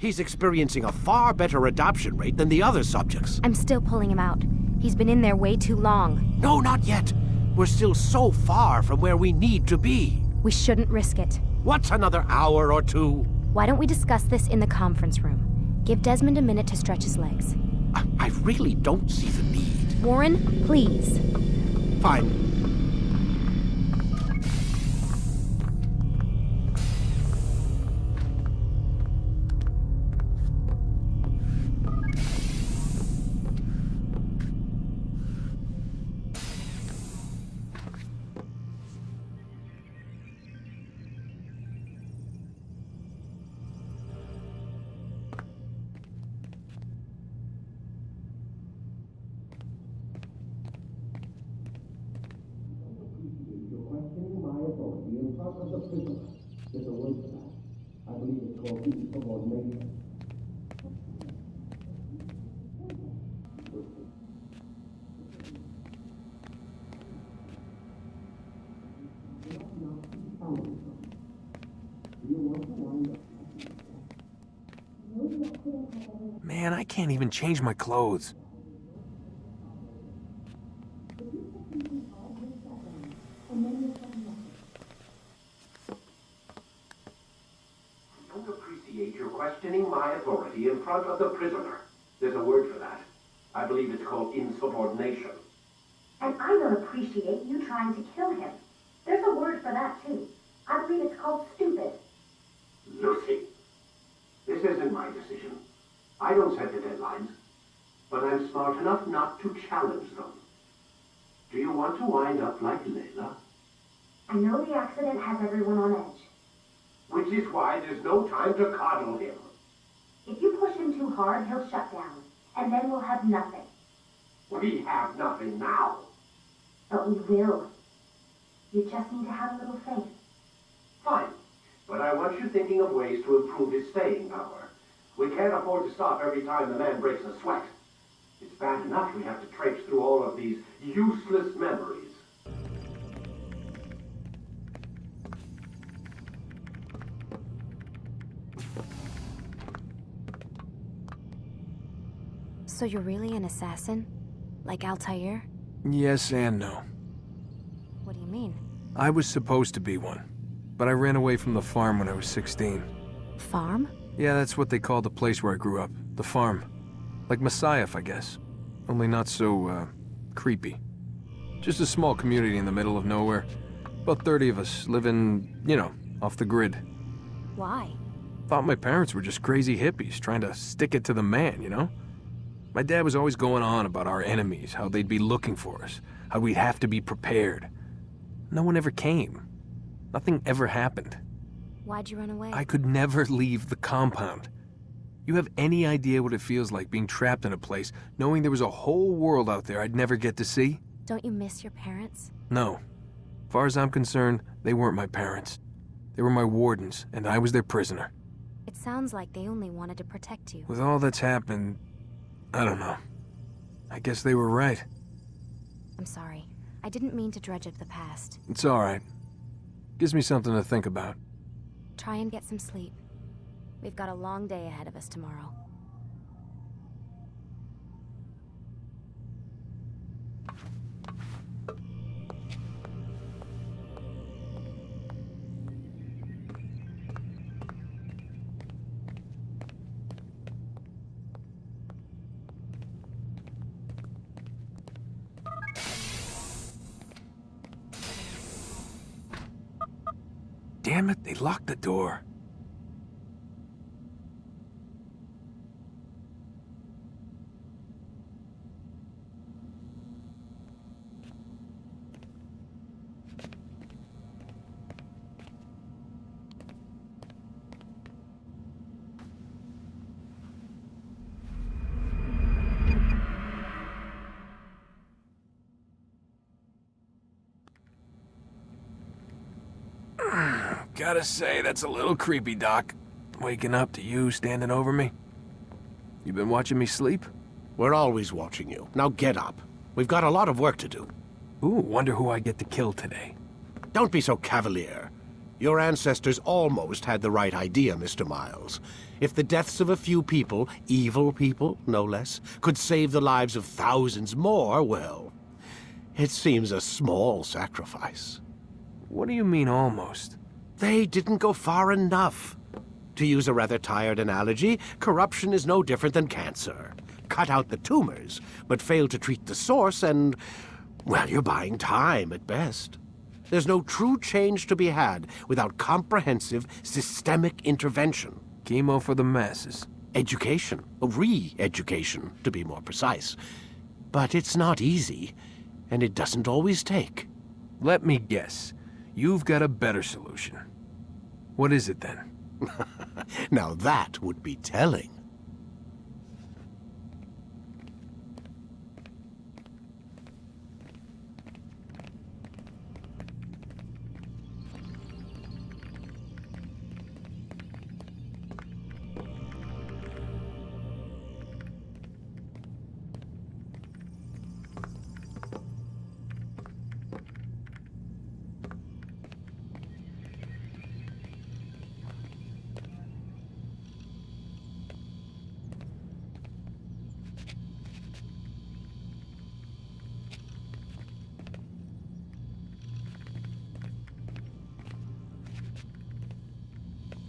He's experiencing a far better adoption rate than the other subjects. I'm still pulling him out. He's been in there way too long. No, not yet. We're still so far from where we need to be. We shouldn't risk it. What's another hour or two? Why don't we discuss this in the conference room? Give Desmond a minute to stretch his legs. I really don't see the need. Warren, please. Fine. There's a word for that. I believe it's called insubordination. Man, I can't even change my clothes. You're questioning my authority in front of the prisoner. There's a word for that. I believe it's called insubordination. And I don't appreciate you trying to kill him. There's a word for that, too. I believe it's called stupid. Lucy, this isn't my decision. I don't set the deadlines, but I'm smart enough not to challenge them. Do you want to wind up like Layla? I know the accident has everyone on edge. Which is why there's no time to coddle him. If you push him too hard, he'll shut down, and then we'll have nothing. We have nothing now. But we will. You just need to have a little faith. Fine, but I want you thinking of ways to improve his staying power. We can't afford to stop every time the man breaks a sweat. It's bad enough we have to traipse through all of these useless memories. So you're really an assassin? Like Altair? Yes and no. What do you mean? I was supposed to be one, but I ran away from the farm when I was 16. Farm? Yeah, that's what they called the place where I grew up. The farm. Like Messiah, I guess. Only not so, creepy. Just a small community in the middle of nowhere. About 30 of us living, you know, off the grid. Why? Thought my parents were just crazy hippies trying to stick it to the man, you know? My dad was always going on about our enemies, how they'd be looking for us, how we'd have to be prepared. No one ever came. Nothing ever happened. Why'd you run away? I could never leave the compound. You have any idea what it feels like being trapped in a place, knowing there was a whole world out there I'd never get to see? Don't you miss your parents? No. As far as I'm concerned, they weren't my parents. They were my wardens, and I was their prisoner. It sounds like they only wanted to protect you. With all that's happened, I don't know. I guess they were right. I'm sorry. I didn't mean to dredge up the past. It's all right. Gives me something to think about. Try and get some sleep. We've got a long day ahead of us tomorrow. Damn it, they locked the door. Gotta say, that's a little creepy, Doc. Waking up to you standing over me. You been watching me sleep? We're always watching you. Now get up. We've got a lot of work to do. Ooh, wonder who I get to kill today. Don't be so cavalier. Your ancestors almost had the right idea, Mr. Miles. If the deaths of a few people, evil people, no less, could save the lives of thousands more, well, it seems a small sacrifice. What do you mean, almost? They didn't go far enough. To use a rather tired analogy, corruption is no different than cancer. Cut out the tumors, but fail to treat the source and, well, you're buying time at best. There's no true change to be had without comprehensive, systemic intervention. Chemo for the masses. Education. Re-education, to be more precise. But it's not easy, and it doesn't always take. Let me guess. You've got a better solution. What is it, then? Now that would be telling.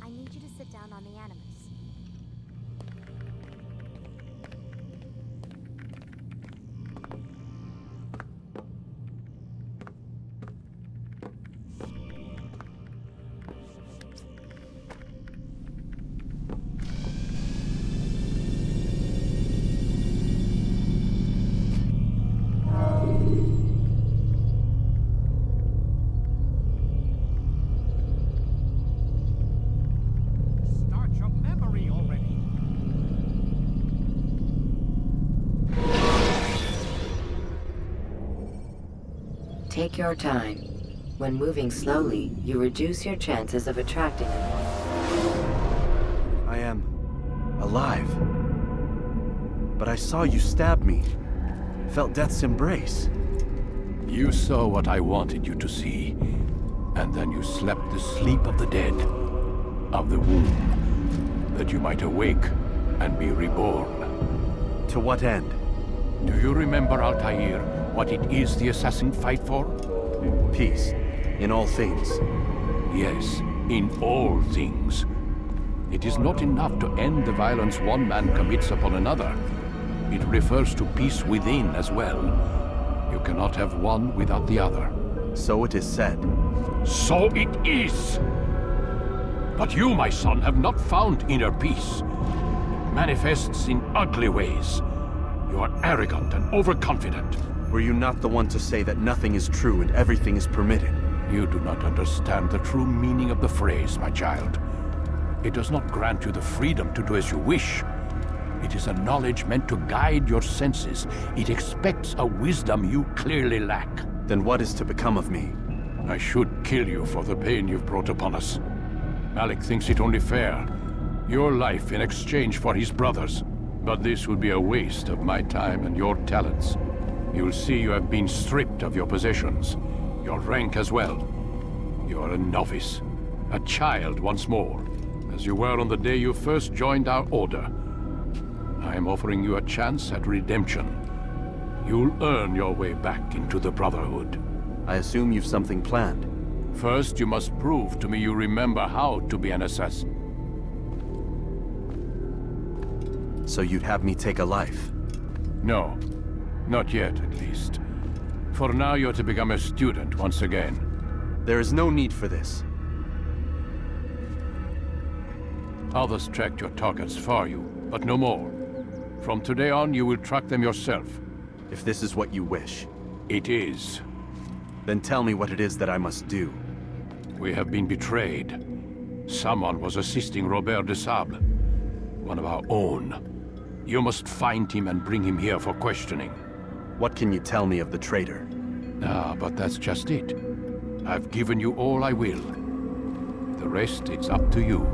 I need you to sit down on the Animus. Start your memory already. Take your time. When moving slowly, you reduce your chances of attracting them. I am alive. But I saw you stab me. Felt death's embrace. You saw what I wanted you to see, and then you slept the sleep of the dead, of the womb, that you might awake and be reborn. To what end? Do you remember, Altair, what it is the assassin fight for? Peace. In all things. Yes, in all things. It is not enough to end the violence one man commits upon another. It refers to peace within as well. You cannot have one without the other. So it is said. So it is! But you, my son, have not found inner peace. It manifests in ugly ways. You are arrogant and overconfident. Were you not the one to say that nothing is true and everything is permitted? You do not understand the true meaning of the phrase, my child. It does not grant you the freedom to do as you wish. It is a knowledge meant to guide your senses. It expects a wisdom you clearly lack. Then what is to become of me? I should kill you for the pain you've brought upon us. Malik thinks it only fair. Your life in exchange for his brother's. But this would be a waste of my time and your talents. You'll see you have been stripped of your possessions. Your rank as well. You are a novice. A child once more. As you were on the day you first joined our order. I am offering you a chance at redemption. You'll earn your way back into the Brotherhood. I assume you've something planned. First, you must prove to me you remember how to be an assassin. So you'd have me take a life? No. Not yet, at least. For now, you're to become a student once again. There is no need for this. Others tracked your targets for you, but no more. From today on, you will track them yourself. If this is what you wish. It is. Then tell me what it is that I must do. We have been betrayed. Someone was assisting Robert de Sable, one of our own. You must find him and bring him here for questioning. What can you tell me of the traitor? Ah, but that's just it. I've given you all I will. The rest, it's up to you.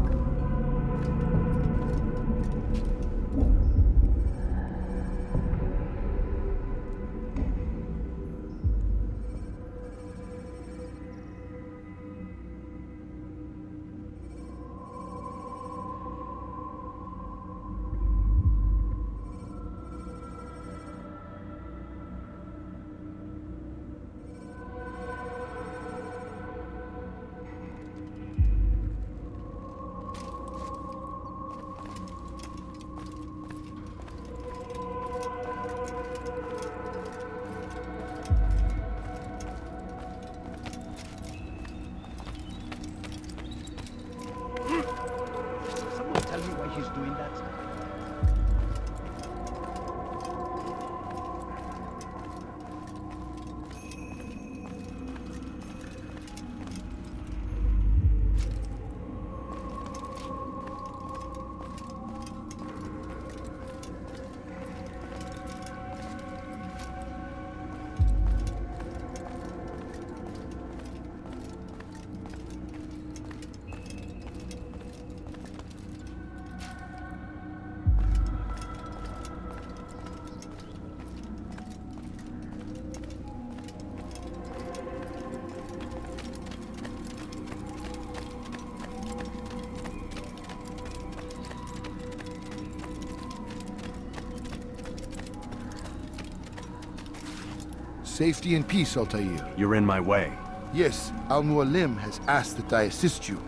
Safety and peace, Altair. You're in my way. Yes, Al-Mualim has asked that I assist you.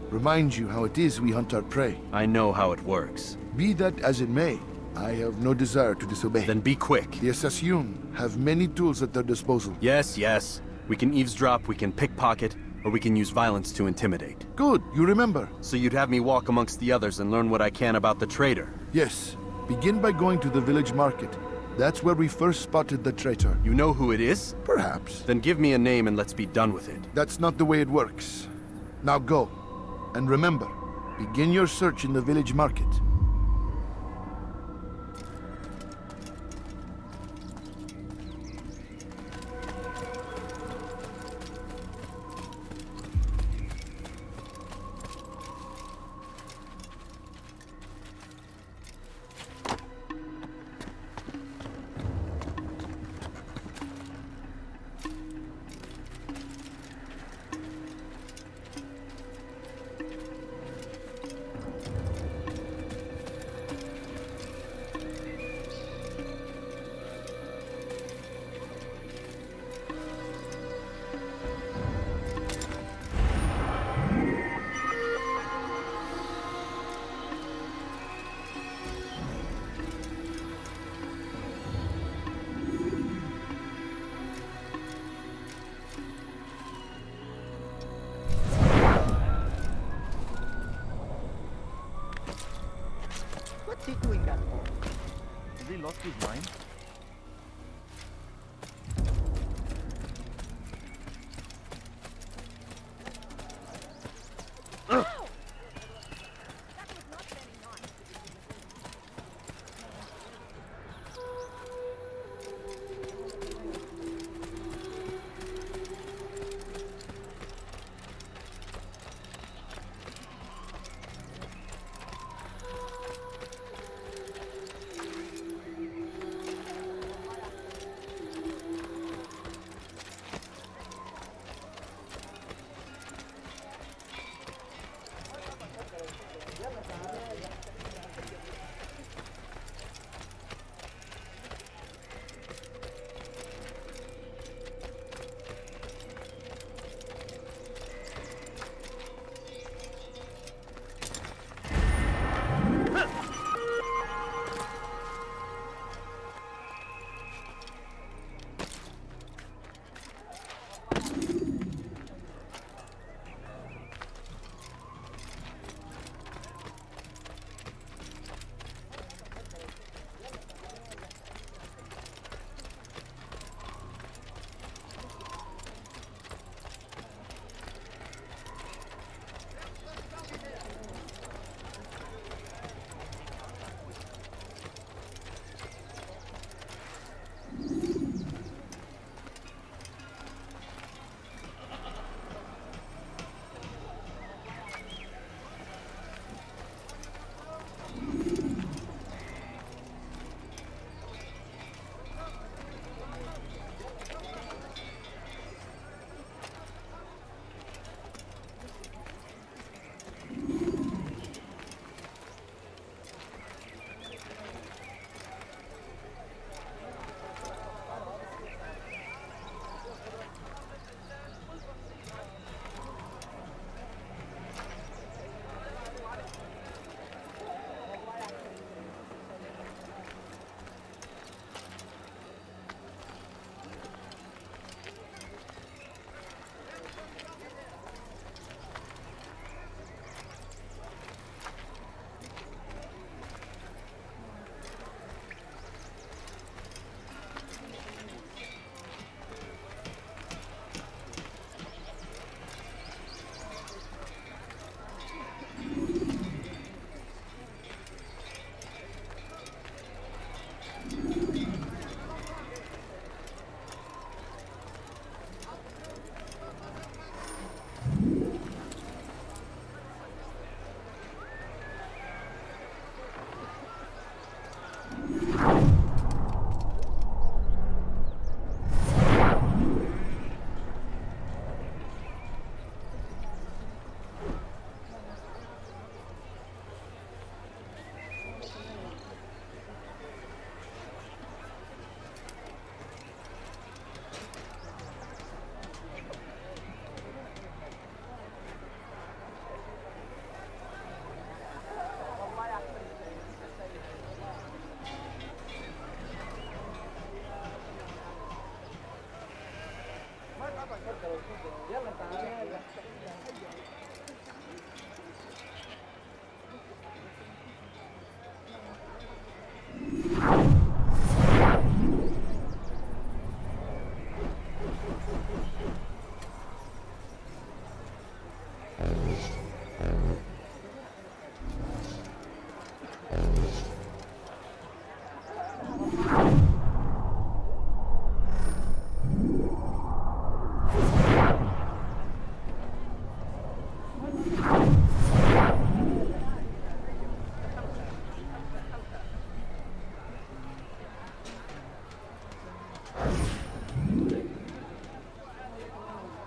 Remind you how it is we hunt our prey. I know how it works. Be that as it may, I have no desire to disobey. Then be quick. The Assassin have many tools at their disposal. Yes, yes. We can eavesdrop, we can pickpocket, or we can use violence to intimidate. Good, you remember. So you'd have me walk amongst the others and learn what I can about the traitor? Yes. Begin by going to the village market. That's where we first spotted the traitor. You know who it is? Perhaps. Then give me a name and let's be done with it. That's not the way it works. Now go. And remember, begin your search in the village market. What's he doing that for? Has he lost his mind?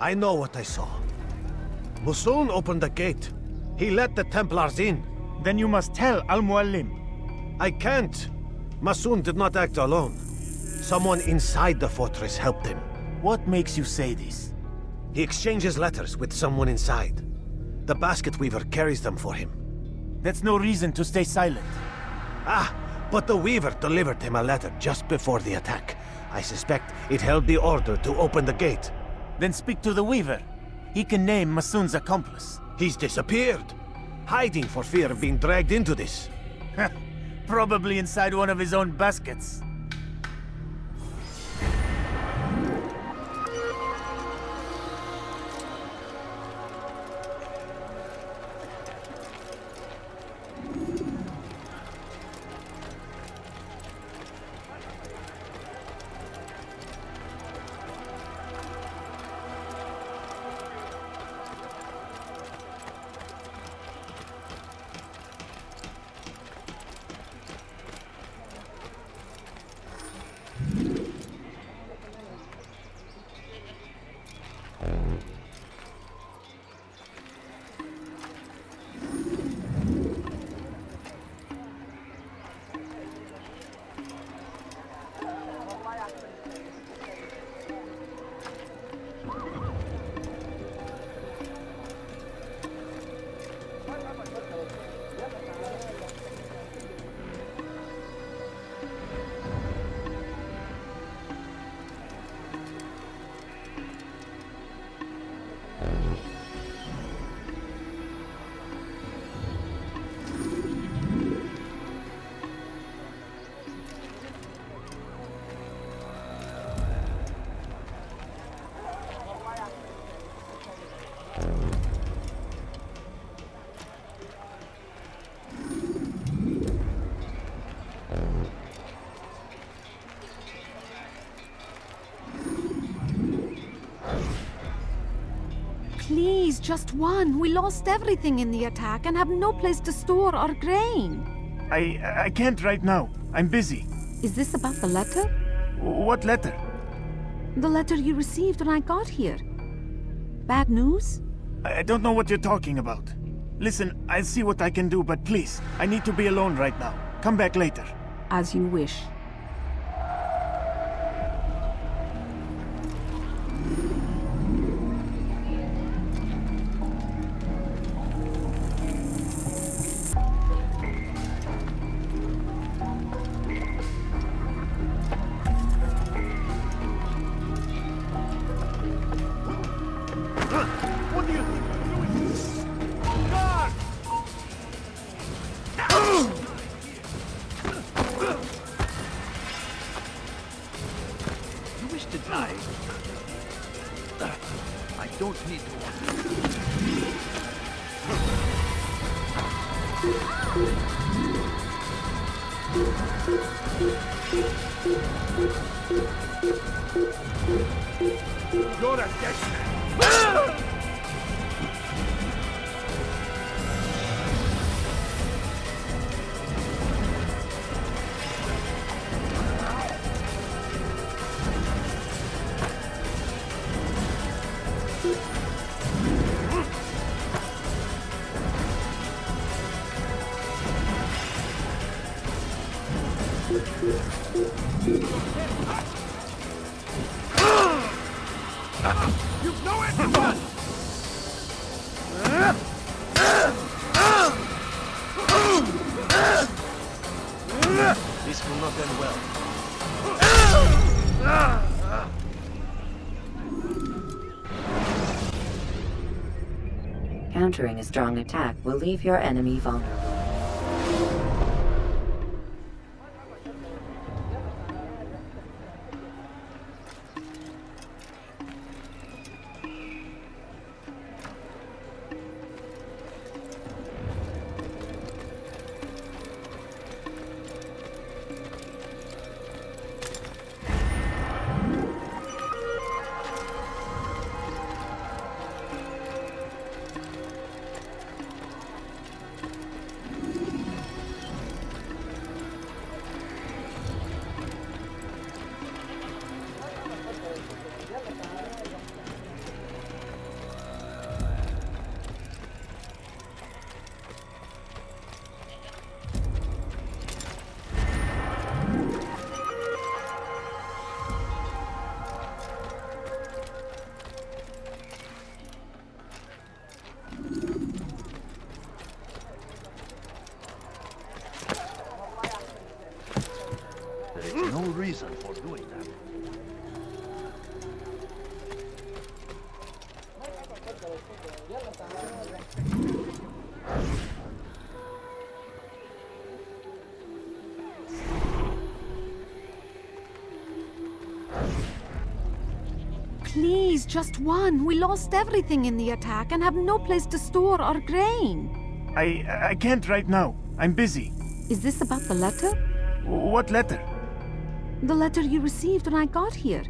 I know what I saw. Musun opened the gate. He let the Templars in. Then you must tell Al-Muallim. I can't. Masun did not act alone. Someone inside the fortress helped him. What makes you say this? He exchanges letters with someone inside. The basket weaver carries them for him. That's no reason to stay silent. Ah, but the weaver delivered him a letter just before the attack. I suspect it held the order to open the gate. Then speak to the weaver. He can name Masun's accomplice. He's disappeared. Hiding for fear of being dragged into this. Probably inside one of his own baskets. Please, just one. We lost everything in the attack and have no place to store our grain. I can't right now. I'm busy. Is this about the letter? What letter? The letter you received when I got here. Bad news? I don't know what you're talking about. Listen, I'll see what I can do, but please, I need to be alone right now. Come back later. As you wish. This will not end well. Countering a strong attack will leave your enemy vulnerable. no reason for doing that. Please, just one. We lost everything in the attack and have no place to store our grain. I can't right now. I'm busy. Is this about the letter? What letter? The letter you received when I got here.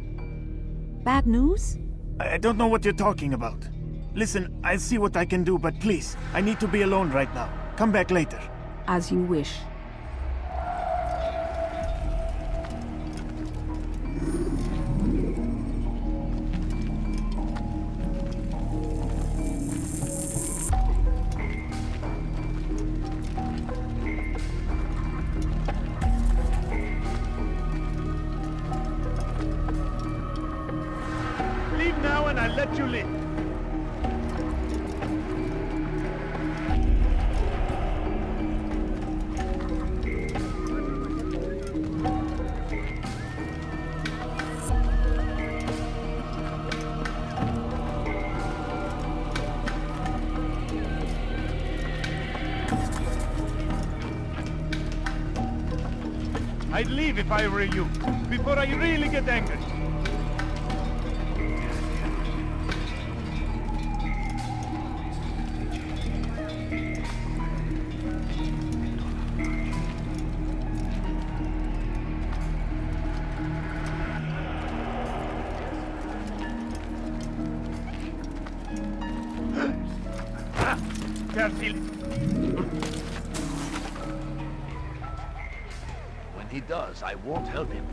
Bad news? I don't know what you're talking about. Listen, I'll see what I can do, but please, I need to be alone right now. Come back later. As you wish. Leave now and I'll let you live. I'd leave if I were you, before I really get angry. When he does, I won't help him.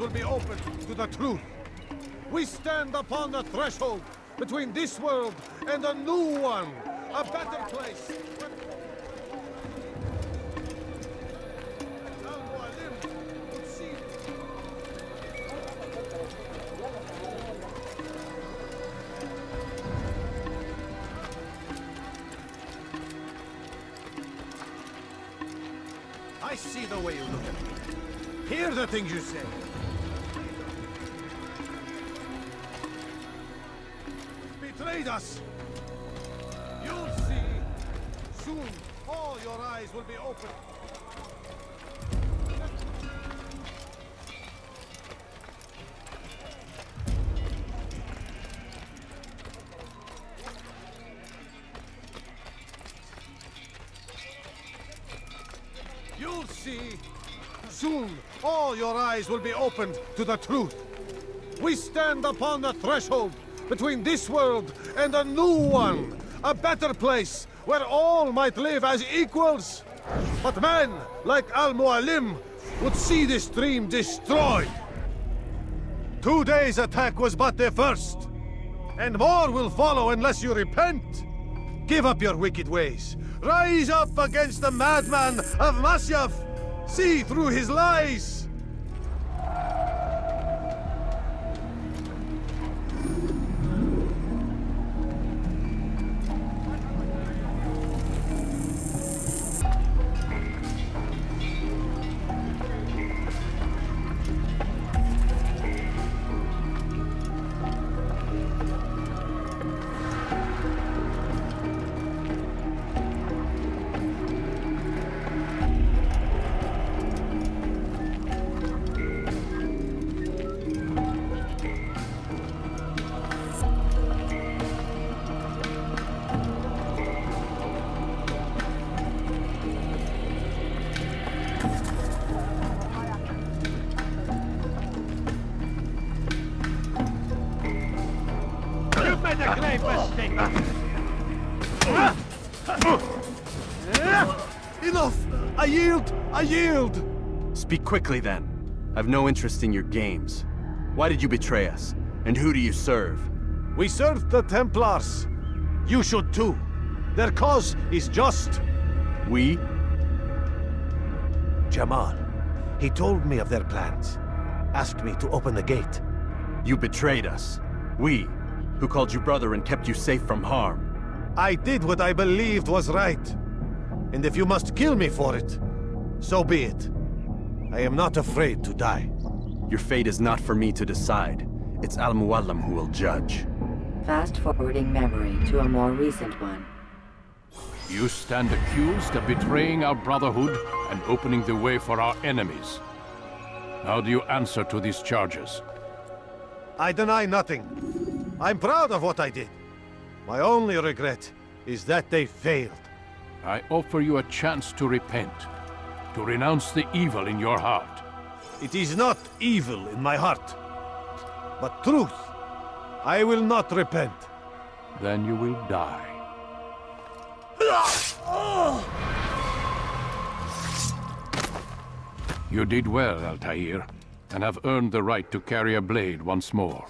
Will be open to the truth. We stand upon the threshold between this world and a new one, a better place. I see the way you look at me. Hear the things you say. Betrayed us. You'll see. Soon, all your eyes will be open. You'll see. Soon, all your eyes will be opened to the truth. We stand upon the threshold between this world and a new one, a better place where all might live as equals. But men like Al-Mualim would see this dream destroyed. Today's attack was but the first, and more will follow unless you repent. Give up your wicked ways. Rise up against the madman of Masyaf. See through his lies! Enough! I yield! I yield! Speak quickly then. I've no interest in your games. Why did you betray us? And who do you serve? We serve the Templars. You should too. Their cause is just. We? Jamal. He told me of their plans. Asked me to open the gate. You betrayed us. We, who called you brother and kept you safe from harm. I did what I believed was right. And if you must kill me for it, so be it. I am not afraid to die. Your fate is not for me to decide. It's Al-Muallim who will judge. Fast-forwarding memory to a more recent one. You stand accused of betraying our Brotherhood and opening the way for our enemies. How do you answer to these charges? I deny nothing. I'm proud of what I did. My only regret is that they failed. I offer you a chance to repent, to renounce the evil in your heart. It is not evil in my heart, but truth. I will not repent. Then you will die. You did well, Altair, and have earned the right to carry a blade once more.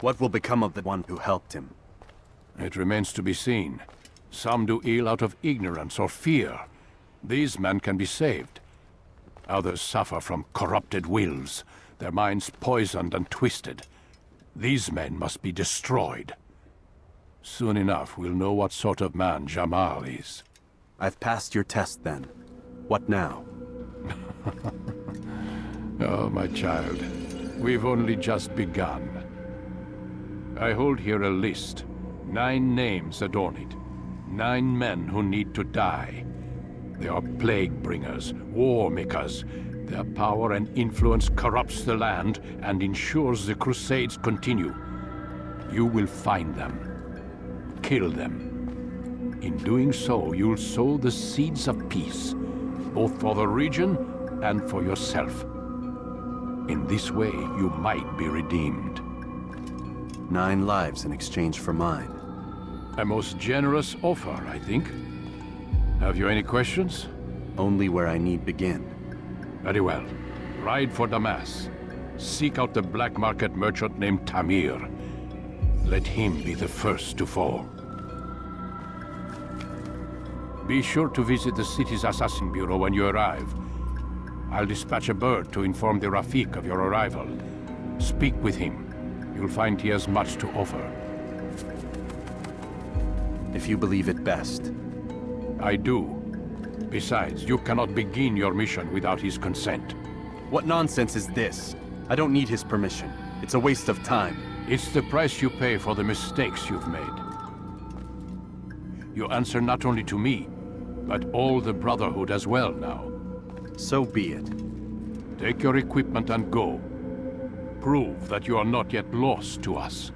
What will become of the one who helped him? It remains to be seen. Some do ill out of ignorance or fear. These men can be saved. Others suffer from corrupted wills, their minds poisoned and twisted. These men must be destroyed. Soon enough, we'll know what sort of man Jamal is. I've passed your test, then. What now? Oh, my child. We've only just begun. I hold here a list. 9 names adorn it. 9 men who need to die. They are plague bringers, war makers. Their power and influence corrupts the land and ensures the Crusades continue. You will find them. Kill them. In doing so, you'll sow the seeds of peace, both for the region and for yourself. In this way, you might be redeemed. 9 lives in exchange for mine. A most generous offer, I think. Have you any questions? Only where I need begin. Very well. Ride for Damas. Seek out the black market merchant named Tamir. Let him be the first to fall. Be sure to visit the city's assassin bureau when you arrive. I'll dispatch a bird to inform the Rafik of your arrival. Speak with him. You'll find he has much to offer. If you believe it best. I do. Besides, you cannot begin your mission without his consent. What nonsense is this? I don't need his permission. It's a waste of time. It's the price you pay for the mistakes you've made. You answer not only to me, but all the Brotherhood as well now. So be it. Take your equipment and go. Prove that you are not yet lost to us.